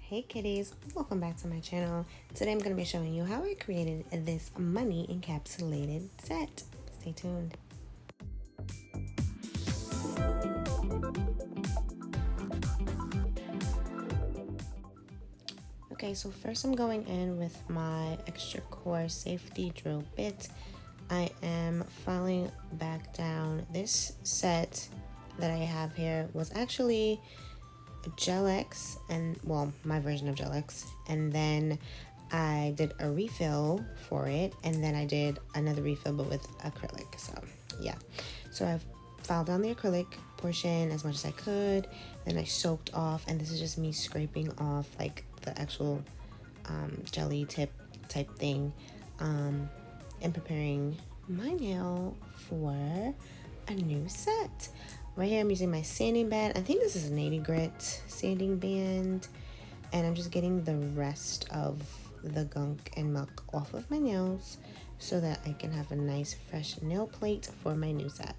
Hey kitties, welcome back to my channel. Today I'm going to be showing you how I created this money encapsulated set. Stay tuned. Okay, so first I'm going in with my extra core safety drill bit. I am filing back down. This set that I have here was actually Gel X, and well, my version of Gel X, and then I did a refill for it, and then I did another refill but with acrylic. So yeah, so I've filed down the acrylic portion as much as I could, then I soaked off, and this is just me scraping off like the actual jelly tip type thing, and preparing my nail for a new set. Right here I'm using my sanding band. I think this is an 80 grit sanding band, and I'm just getting the rest of the gunk and muck off of my nails so that I can have a nice fresh nail plate for my new set.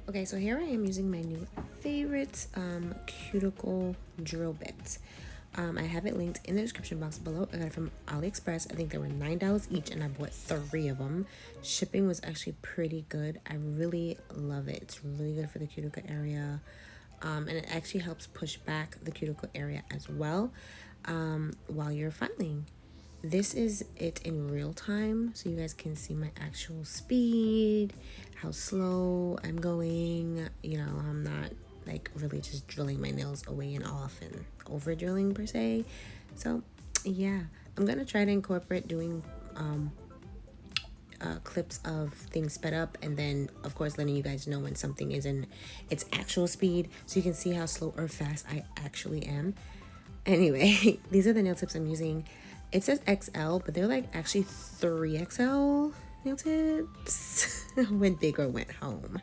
Okay, so here I am using my new favorite Cuticle Drill Bit. I have it linked in the description box below. I got it from AliExpress. I think they were $9 each, and I bought 3 of them. Shipping was actually pretty good. I really love it. It's really good for the cuticle area, and it actually helps push back the cuticle area as well while you're filing. This is it in real time, so you guys can see my actual speed, how slow I'm going. You know, I'm not like really just drilling my nails away and off and over drilling per se. So yeah, I'm gonna try to incorporate doing clips of things sped up, and then of course letting you guys know when something is in its actual speed so you can see how slow or fast I actually am. Anyway, these are the nail tips I'm using. It says XL, but they're like actually 3XL nail tips. Went big or went home.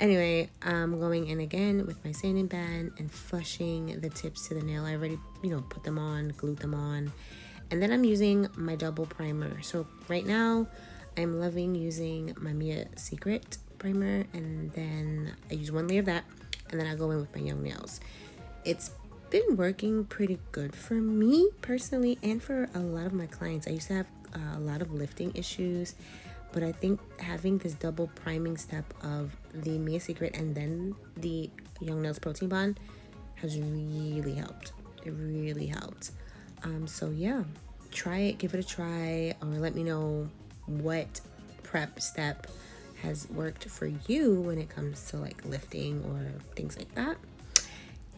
Anyway, I'm going in again with my sanding band and flushing the tips to the nail. I already, put them on, glued them on. And then I'm using my double primer. So right now, I'm loving using my Mia Secret primer. And then I use 1 layer of that. And then I go in with my Young Nails. It's been working pretty good for me personally and for a lot of my clients. I used to have a lot of lifting issues, but I think having this double priming step of the Mia Secret and then the Young Nails Protein Bond has really helped. It really helped. So yeah, try it, give it a try, or let me know what prep step has worked for you when it comes to like lifting or things like that.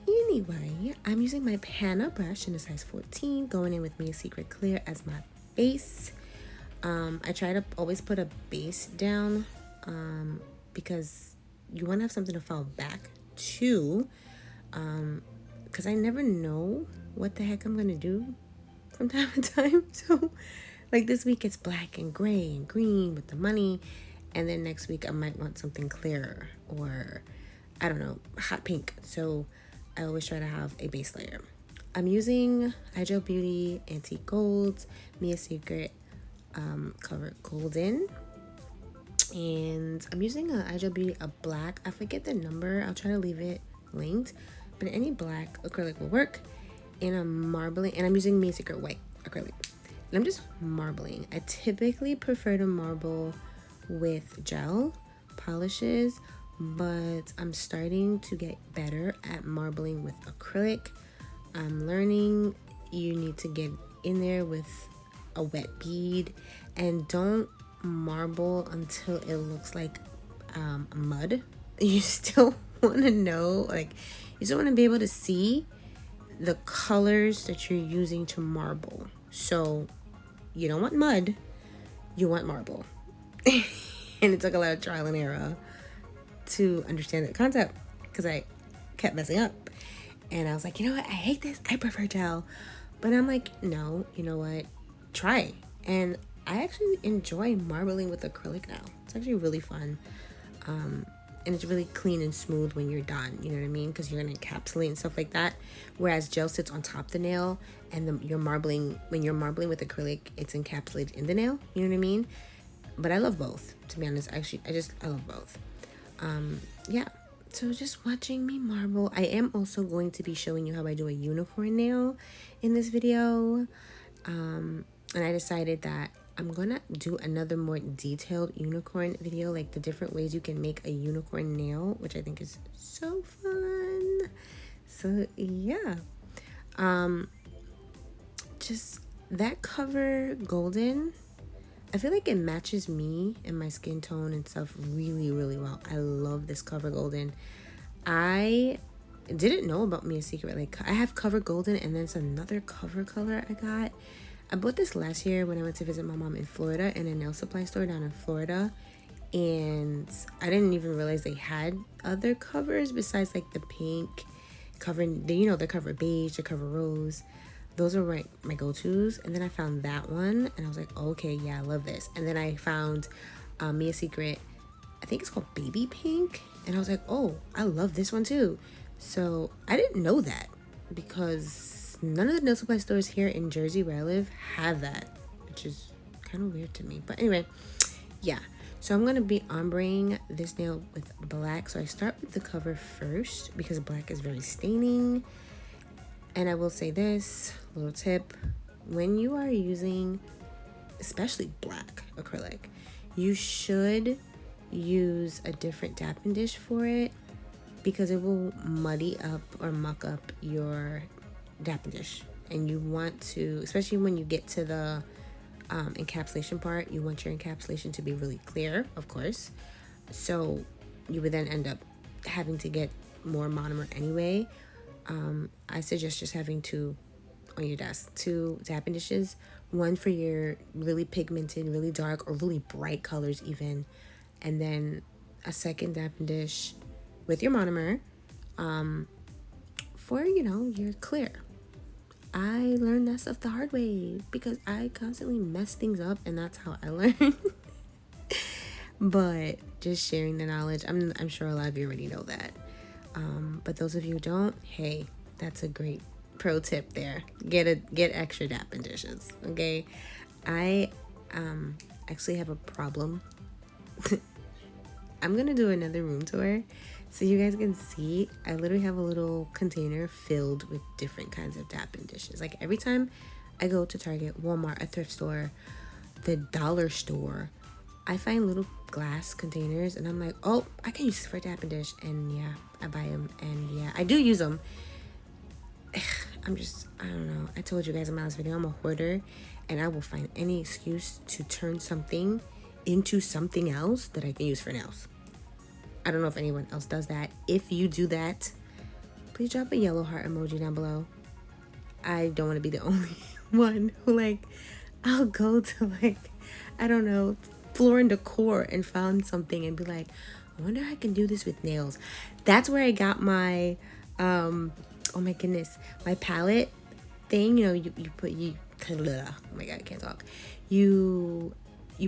Anyway, I'm using my Panna brush in a size 14, going in with Mia Secret Clear as my base. I try to always put a base down because you want to have something to fall back to, because I never know what the heck I'm going to do from time to time. So like this week it's black and gray and green with the money, and then next week I might want something clearer or I don't know, hot pink. So I always try to have a base layer. I'm using IGEL Beauty Antique Golds, Mia Secret Covered Golden, and I'm using a IGEL Beauty, a black. I forget the number. I'll try to leave it linked, but any black acrylic will work. And I'm marbling, and I'm using Mia Secret white acrylic. And I'm just marbling. I typically prefer to marble with gel polishes, but I'm starting to get better at marbling with acrylic. I'm learning you need to get in there with a wet bead, and don't marble until it looks like mud. You still want to know, like, you still want to be able to see the colors that you're using to marble. So you don't want mud, you want marble. And it took a lot of trial and error to understand the concept because I kept messing up, and I was like, you know what, I hate this, I prefer gel. But I'm like, no, you know what, try. And I actually enjoy marbling with acrylic now. It's actually really fun, and it's really clean and smooth when you're done, you know what I mean, because you're gonna encapsulate and stuff like that, whereas gel sits on top of the nail, and when you're marbling with acrylic, it's encapsulated in the nail, you know what I mean. but I love both, to be honest. Actually, I love both. Yeah, so just watching me marble. I am also going to be showing you how I do a unicorn nail in this video. And I decided that I'm gonna do another more detailed unicorn video, like the different ways you can make a unicorn nail, which I think is so fun. So yeah, just that cover golden, I feel like it matches me and my skin tone and stuff really, really well. I love this cover golden. I didn't know about me a secret. Like, I have cover golden, and then it's another cover color I got. I bought this last year when I went to visit my mom in Florida in a nail supply store down in Florida. And I didn't even realize they had other covers besides like the pink cover, the cover beige, the cover rose. Those are my go-tos. And then I found that one and I was like, okay, yeah, I love this. And then I found me a secret, I think it's called baby pink, and I was like, oh, I love this one too. So I didn't know that because none of the nail supply stores here in Jersey where I live have that, which is kind of weird to me. But anyway, yeah, so I'm gonna be ombreing this nail with black. So I start with the cover first because black is very staining. And I will say this little tip: when you are using especially black acrylic, you should use a different dapping dish for it because it will muddy up or muck up your dapping dish. And you want to, especially when you get to the encapsulation part, you want your encapsulation to be really clear, of course. So you would then end up having to get more monomer anyway. I suggest just having two on your desk, two dapping dishes, one for your really pigmented, really dark, or really bright colors even, and then a second dapping dish with your monomer for, your clear. I learned that stuff the hard way because I constantly mess things up, and that's how I learn. But just sharing the knowledge, I'm sure a lot of you already know that. But those of you who don't, hey, that's a great pro tip there. Get extra dapping dishes, okay? I actually have a problem. I'm gonna do another room tour so you guys can see. I literally have a little container filled with different kinds of dapping dishes. Like, every time I go to Target, Walmart, a thrift store, the dollar store, I find little glass containers and I'm like, oh, I can use this for a dapping dish. And yeah, I buy them, and yeah, I do use them. I don't know. I told you guys in my last video, I'm a hoarder, and I will find any excuse to turn something into something else that I can use for nails. I don't know if anyone else does that. If you do that, please drop a yellow heart emoji down below. I don't want to be the only one who, I'll go to, I don't know, Floor and Decor and found something and be like, I wonder how I can do this with nails. That's where I got my, oh my goodness, my palette thing. Oh my God, I can't talk. You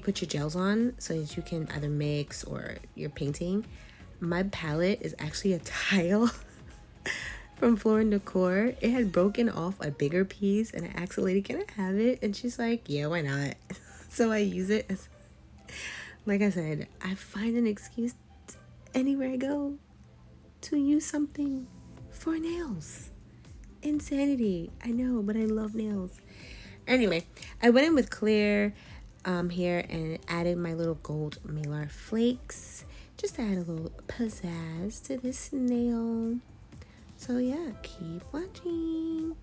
put your gels on so that you can either mix or you're painting. My palette is actually a tile from Floor and Decor. It had broken off a bigger piece, and I asked the lady, can I have it? And she's like, yeah, why not? So I use it. Like I said, I find an excuse anywhere I go to use something for nails. Insanity. I know, but I love nails. Anyway, I went in with clear here and added my little gold mylar flakes just to add a little pizzazz to this nail. So yeah, keep watching.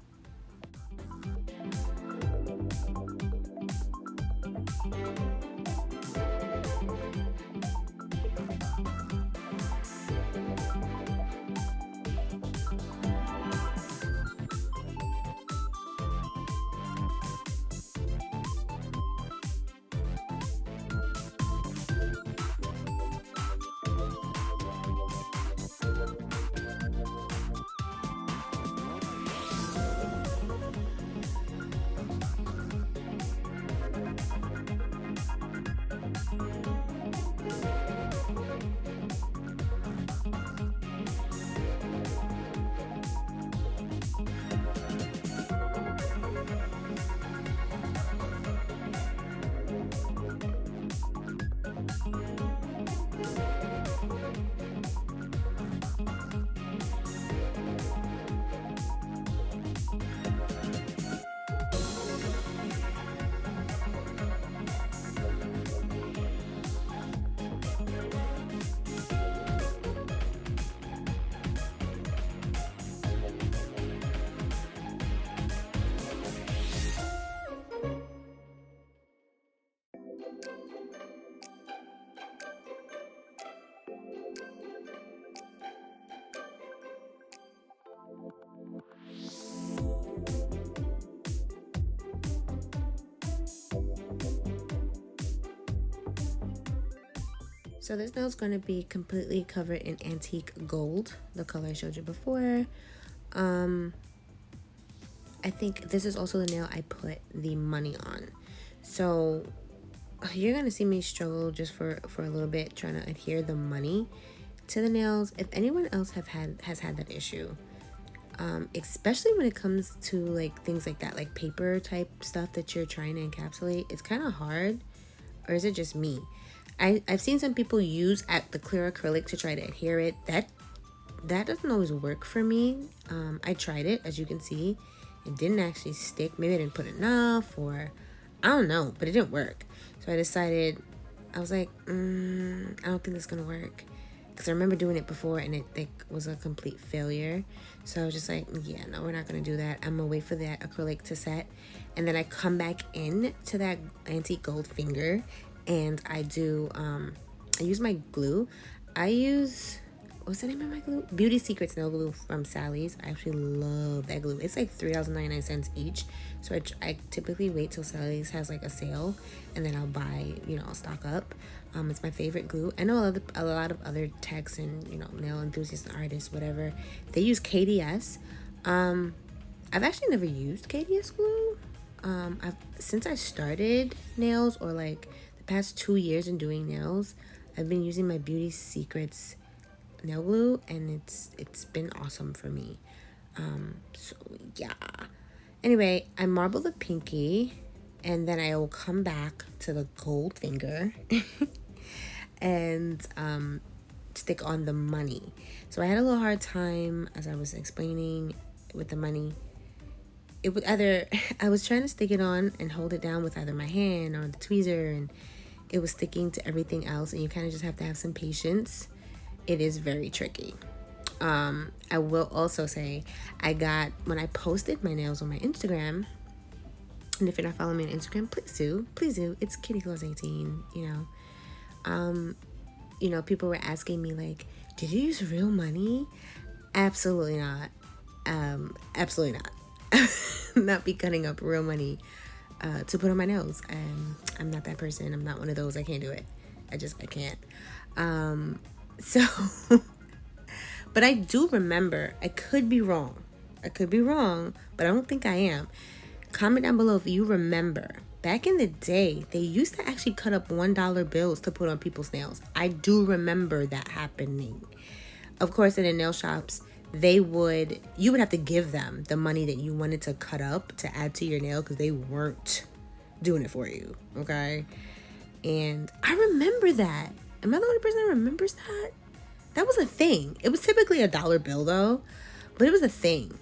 So this nail is going to be completely covered in antique gold, the color I showed you before. I think this is also the nail I put the money on. So you're going to see me struggle just for a little bit trying to adhere the money to the nails. If anyone else has had that issue, especially when it comes to like things like that, like paper type stuff that you're trying to encapsulate, it's kind of hard. Or is it just me? I've seen some people use the clear acrylic to try to adhere it. That doesn't always work for me. I tried it, as you can see. It didn't actually stick. Maybe I didn't put enough, or I don't know, but it didn't work. So I decided, I was like, I don't think this is gonna work. Because I remember doing it before and it was a complete failure. So I was just like, yeah, no, we're not gonna do that. I'm gonna wait for that acrylic to set. And then I come back in to that antique gold finger and I do, I use my glue. I use, what's the name of my glue? Beauty Secrets nail glue from Sally's. I actually love that glue. It's like $3.99 each. So I typically wait till Sally's has like a sale and then I'll buy, I'll stock up. It's my favorite glue. I know a lot of other techs and, nail enthusiasts and artists, whatever, they use KDS. I've actually never used KDS glue. Since I started nails, or like the past 2 years in doing nails, I've been using my Beauty Secrets nail glue and it's been awesome for me. So yeah. Anyway, I marble the pinky and then I will come back to the gold finger and stick on the money. So I had a little hard time, as I was explaining, with the money. It would either, I was trying to stick it on and hold it down with either my hand or the tweezer, and it was sticking to everything else, and you kind of just have to have some patience. It is very tricky. I will also say, when I posted my nails on my Instagram, and if you're not following me on Instagram, please do. It's KittyClaws18, people were asking me like, did you use real money? Absolutely not. Absolutely not. Not be cutting up real money to put on my nails. I'm not that person. I'm not one of those. I can't do it. I can't. So, but I do remember, I could be wrong, but I don't think I am. Comment down below if you remember. Back in the day, they used to actually cut up $1 bills to put on people's nails. I do remember that happening. Of course, in the nail shops, you would have to give them the money that you wanted to cut up to add to your nail because they weren't doing it for you, okay? And I remember that. Am I the only person that remembers that? That was a thing. It was typically $1 bill though, but it was a thing.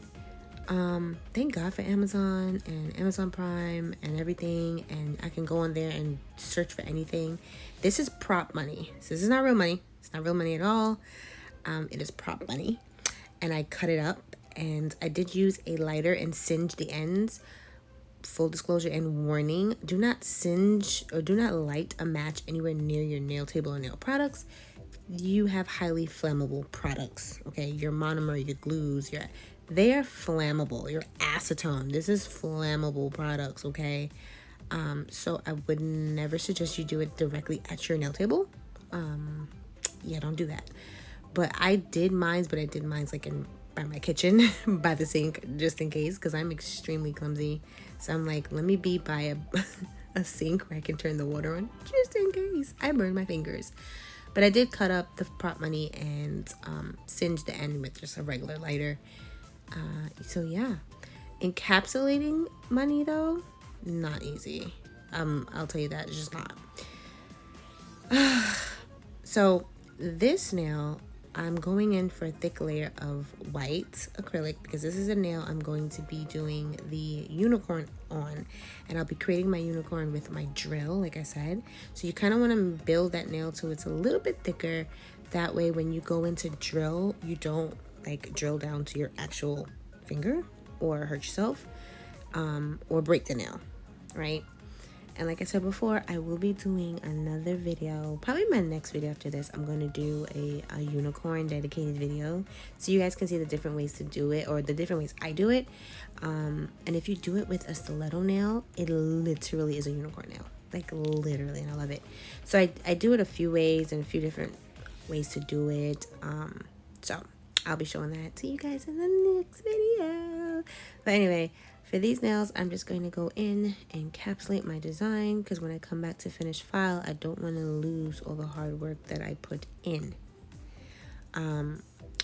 Thank God for Amazon and Amazon Prime and everything, and I can go on there and search for anything. This is prop money. So this is not real money. It's not real money at all. It is prop money. And I cut it up, and I did use a lighter and singe the ends. Full disclosure and warning, do not singe or do not light a match anywhere near your nail table or nail products. You have highly flammable products, okay? Your monomer, your glues, they are flammable. Your acetone, this is flammable products, okay? So I would never suggest you do it directly at your nail table. Yeah, don't do that. But I did mine like by my kitchen, by the sink, just in case, because I'm extremely clumsy. So I'm like, let me be by a sink where I can turn the water on, just in case I burn my fingers. But I did cut up the prop money and singe the end with just a regular lighter. So yeah, encapsulating money though, not easy. I'll tell you that, it's just not. So this nail, I'm going in for a thick layer of white acrylic because this is a nail I'm going to be doing the unicorn on, and I'll be creating my unicorn with my drill, like I said. So you kind of want to build that nail till it's a little bit thicker. That way when you go into drill, you don't like drill down to your actual finger or hurt yourself or break the nail, right? And like I said before, I will be doing another video, probably my next video after this. I'm going to do a unicorn dedicated video so you guys can see the different ways to do it, or the different ways I do it. And if you do it with a stiletto nail, it literally is a unicorn nail. like literally, and I love it. So I do it a few ways and a few different ways to do it. So I'll be showing that to you guys in the next video. But anyway, for these nails, I'm just going to go in and encapsulate my design, because when I come back to finish file, I don't want to lose all the hard work that I put in.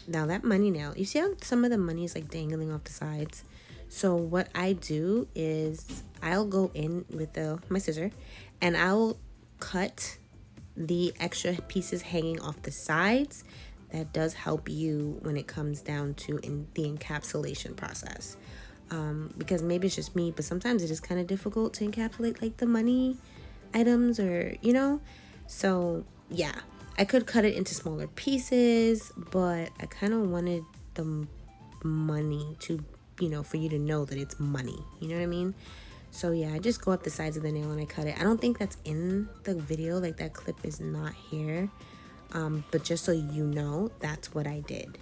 Now that money nail, you see how some of the money is like dangling off the sides? So what I do is I'll go in with my scissor and I'll cut the extra pieces hanging off the sides. That does help you when it comes down to the encapsulation process. Because maybe it's just me, but sometimes it is kind of difficult to encapsulate like the money items, or you know. So yeah, I could cut it into smaller pieces, but I kind of wanted the money to, you know, for you to know that it's money, you know what I mean? So yeah, I just go up the sides of the nail and I cut it. I don't think that's in the video, like that clip is not here, but just so you know, that's what I did.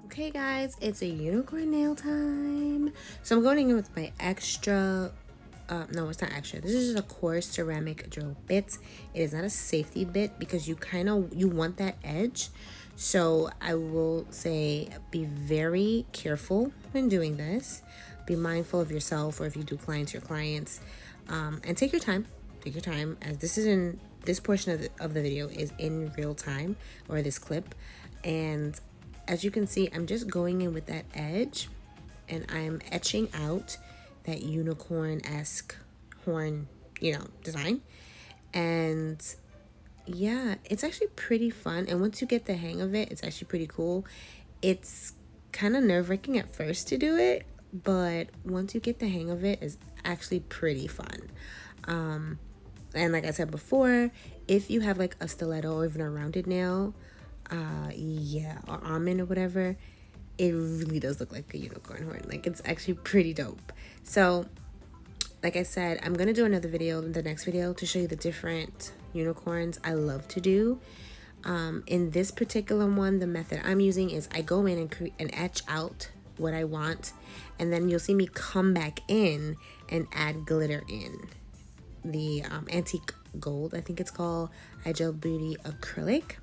Okay guys, it's a unicorn nail time. So I'm going in with my extra, no, it's not extra. This is just a coarse ceramic drill bit. It is not a safety bit because you want that edge. So I will say be very careful when doing this. Be mindful of yourself, or if you do your clients, and take your time. Take your time, as this portion of the video is in real time, or this clip. And as you can see, I'm just going in with that edge and I'm etching out that unicorn-esque horn, you know, design. And yeah, it's actually pretty fun. And once you get the hang of it, it's actually pretty cool. It's kind of nerve-wracking at first to do it, but once you get the hang of it, it's actually pretty fun. And like I said before, if you have like a stiletto or even a rounded nail, yeah, or almond or whatever, it really does look like a unicorn horn. Like, it's actually pretty dope. So like I said, I'm gonna do another video in the next video to show you the different unicorns I love to do. In this particular one, the method I'm using is I go in and etch out what I want, and then you'll see me come back in and add glitter in. The antique gold, I think it's called, IGEL Beauty acrylic.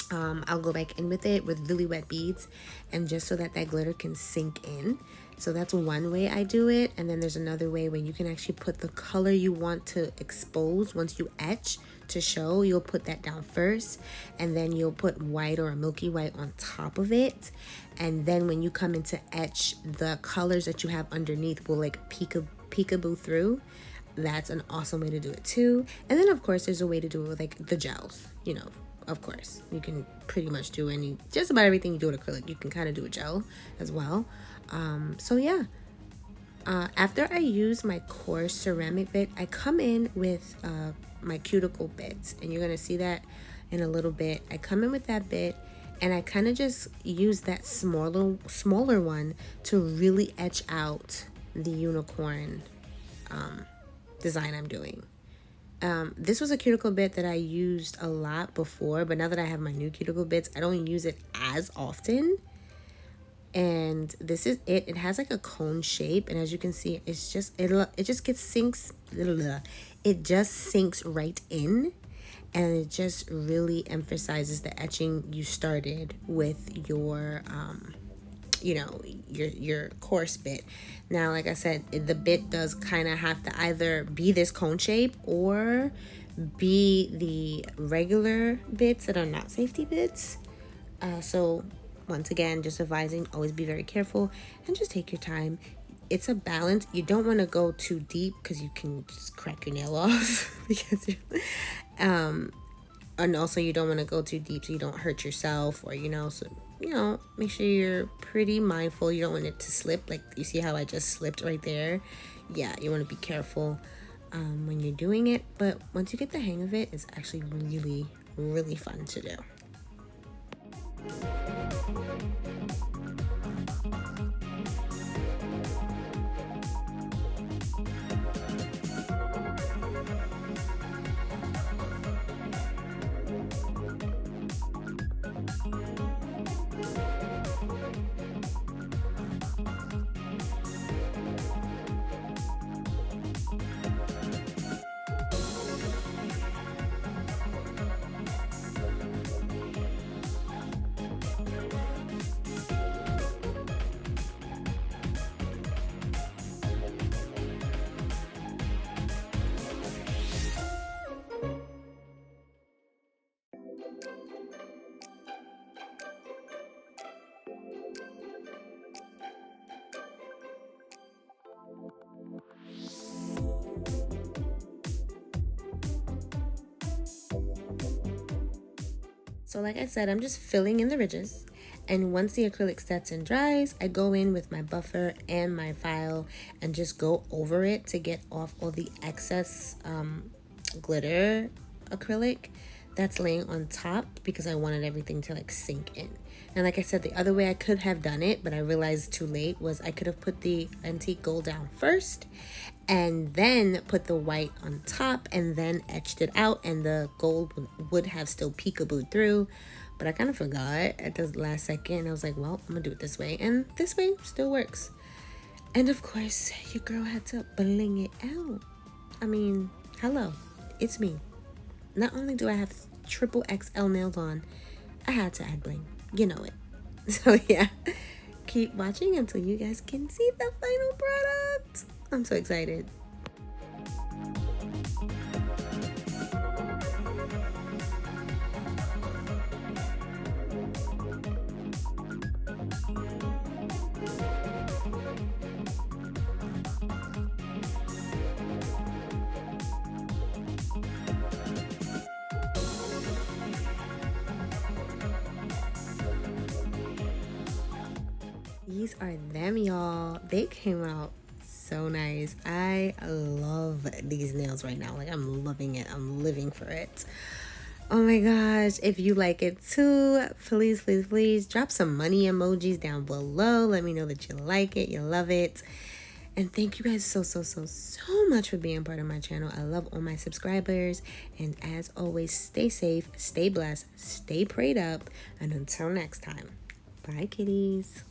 I'll go back in with it with really wet beads, and just so that glitter can sink in. So that's one way I do it. And then there's another way where you can actually put the color you want to expose once you etch to show. You'll put that down first, and then you'll put white or a milky white on top of it. And then when you come in to etch, the colors that you have underneath will like peekaboo through. that's an awesome way to do it too. And then of course there's a way to do it with like the gels, you know. Of course, you can pretty much do just about everything you do with acrylic, you can kind of do a gel as well. So yeah, after I use my coarse ceramic bit, I come in with my cuticle bits, and you're gonna see that in a little bit. I come in with that bit, and I kind of just use that smaller one to really etch out the unicorn design I'm doing. This was a cuticle bit that I used a lot before, but now that I have my new cuticle bits, I don't use it as often. And this is it. It has like a cone shape, and as you can see, it's just it just sinks right in, and it just really emphasizes the etching you started with your you know, your coarse bit. Now, like I said, the bit does kind of have to either be this cone shape or be the regular bits that are not safety bits. So once again, just advising, always be very careful and just take your time. It's a balance. You don't want to go too deep because you can just crack your nail off because and also you don't want to go too deep so you don't hurt yourself, or make sure you're pretty mindful. You don't want it to slip. Like you see how I just slipped right there. Yeah, you want to be careful when you're doing it, but once you get the hang of it, it's actually really, really fun to do. So like I said, I'm just filling in the ridges, and once the acrylic sets and dries, I go in with my buffer and my file and just go over it to get off all the excess glitter acrylic that's laying on top, because I wanted everything to like sink in. And like I said, the other way I could have done it, but I realized too late, was I could have put the antique gold down first and then put the white on top and then etched it out, and the gold would have still peekabooed through. But I kind of forgot at the last second, and I was like, well, I'm gonna do it this way, and this way still works. And of course, your girl had to bling it out. I mean, hello, it's me. Not only do I have triple XL nails on, I had to add bling. You know it. So yeah, keep watching until you guys can see the final product. I'm so excited. These are them, y'all. They came out so nice. I love these nails right now. Like, I'm loving it. I'm living for it. Oh my gosh, if you like it too, please, please, please drop some money emojis down below. Let me know that you like it, you love it. And thank you guys so much for being part of my channel. I love all my subscribers. And as always, stay safe, stay blessed, stay prayed up. And until next time, bye kitties.